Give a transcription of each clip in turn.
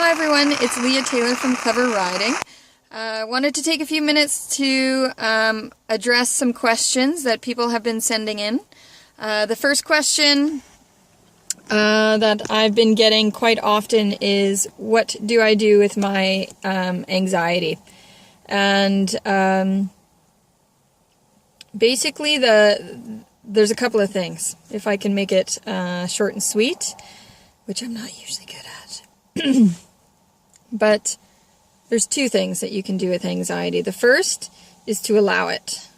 Hi everyone, it's Leah Taylor from Clever Riding. Wanted to take a few minutes to address some questions that people have been sending in. The first question that I've been getting quite often is, what do I do with my anxiety? And basically there's a couple of things, if I can make it short and sweet, which I'm not usually good at. But there's two things that you can do with anxiety. The first is to allow it.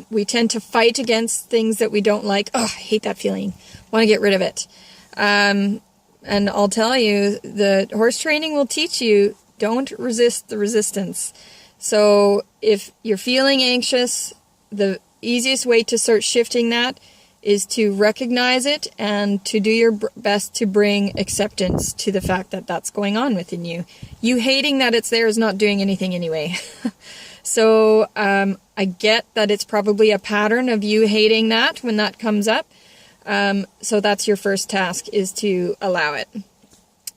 We tend to fight against things that we don't like. Oh, I hate that feeling. Want to get rid of it. And I'll tell you, the horse training will teach you, don't resist the resistance. So if you're feeling anxious, the easiest way to start shifting that is to recognize it and to do your best to bring acceptance to the fact that that's going on within you. You hating that it's there is not doing anything anyway. So I get that it's probably a pattern of you hating that when that comes up. So that's your first task, is to allow it.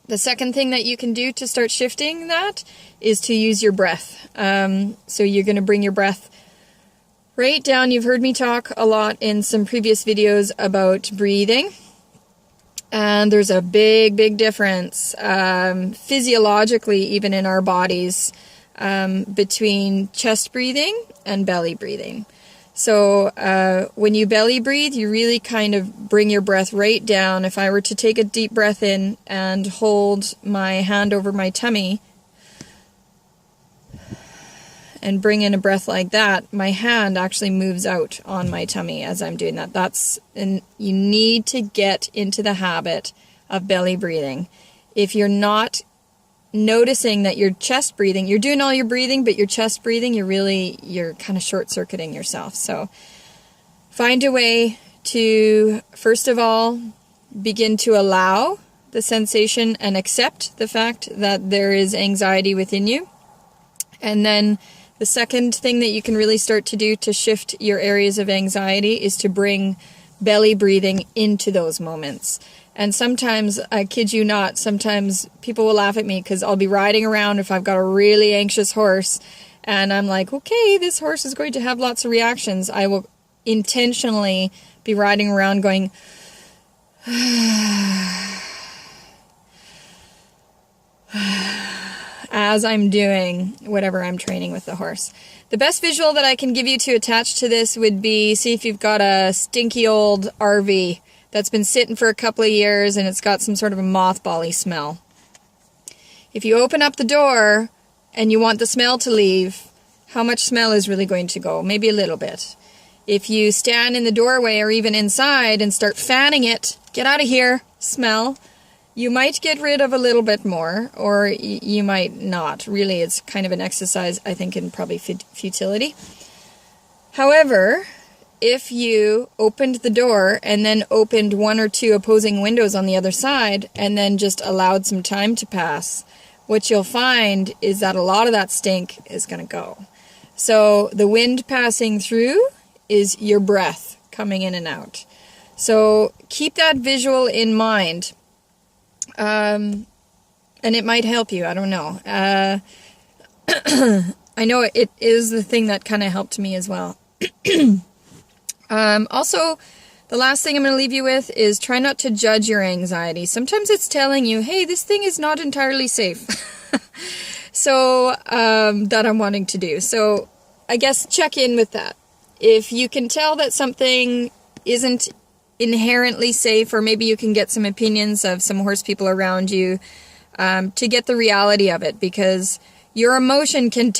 The second thing that you can do to start shifting that is to use your breath. So you're going to bring your breath right down. You've heard me talk a lot in some previous videos about breathing. And there's a big difference, physiologically, even in our bodies, between chest breathing and belly breathing. So when you belly breathe, you really kind of bring your breath right down. If I were to take a deep breath in and hold my hand over my tummy and bring in a breath like that, my hand actually moves out on my tummy as I'm doing that. And you need to get into the habit of belly breathing. If you're not noticing that you're chest breathing, you're doing all your breathing, but you're chest breathing, you're kind of short-circuiting yourself. So find a way to, first of all, begin to allow the sensation and accept the fact that there is anxiety within you. And then the second thing that you can really start to do to shift your areas of anxiety is to bring belly breathing into those moments. And sometimes, I kid you not, sometimes people will laugh at me because I'll be riding around if I've got a really anxious horse and I'm like, okay, this horse is going to have lots of reactions. I will intentionally be riding around going, as I'm doing whatever I'm training with the horse. The best visual that I can give you to attach to this would be, see if you've got a stinky old RV that's been sitting for a couple of years and it's got some sort of a mothbally smell. If you open up the door and you want the smell to leave, how much smell is really going to go? Maybe a little bit. If you stand in the doorway or even inside and start fanning it, get out of here, smell, you might get rid of a little bit more, or you might not. Really, it's kind of an exercise, I think, in probably futility. However, if you opened the door and then opened one or two opposing windows on the other side and then just allowed some time to pass, what you'll find is that a lot of that stink is going to go. So the wind passing through is your breath coming in and out. So keep that visual in mind. And it might help you. I don't know. I know it is the thing that kind of helped me as well. Also, the last thing I'm going to leave you with is try not to judge your anxiety. Sometimes it's telling you, hey, this thing is not entirely safe. So, that I'm wanting to do. So, I guess check in with that. If you can tell that something isn't inherently safe, or maybe you can get some opinions of some horse people around you, to get the reality of it, because your emotion can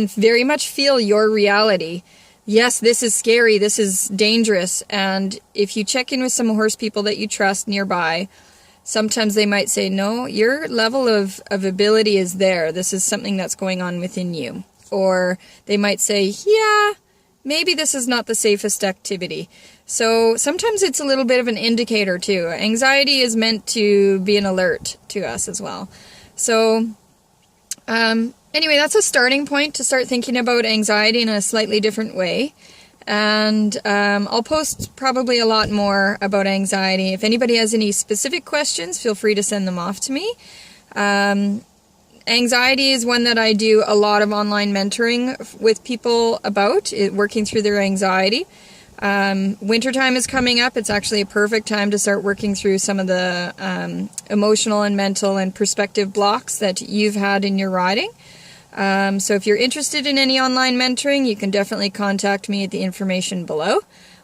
very much feel your reality. Yes, this is scary, this is dangerous, and if you check in with some horse people that you trust nearby, sometimes they might say, no, your level of ability is there, this is something that's going on within you. Or they might say, yeah, maybe this is not the safest activity. So sometimes it's a little bit of an indicator too. Anxiety is meant to be an alert to us as well. So anyway, that's a starting point to start thinking about anxiety in a slightly different way. And I'll post probably a lot more about anxiety. If anybody has any specific questions, feel free to send them off to me. Anxiety is one that I do a lot of online mentoring with people about, working through their anxiety. Wintertime is coming up. It's actually a perfect time to start working through some of the emotional and mental and perspective blocks that you've had in your riding. So if you're interested in any online mentoring, you can definitely contact me at the information below,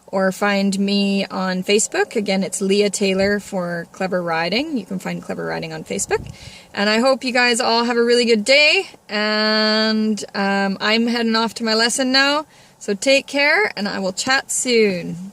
or find me on Facebook. Again, it's Leah Taylor for Clever Riding. You can find Clever Riding on Facebook. And I hope you guys all have a really good day. And I'm heading off to my lesson now. So take care, and I will chat soon.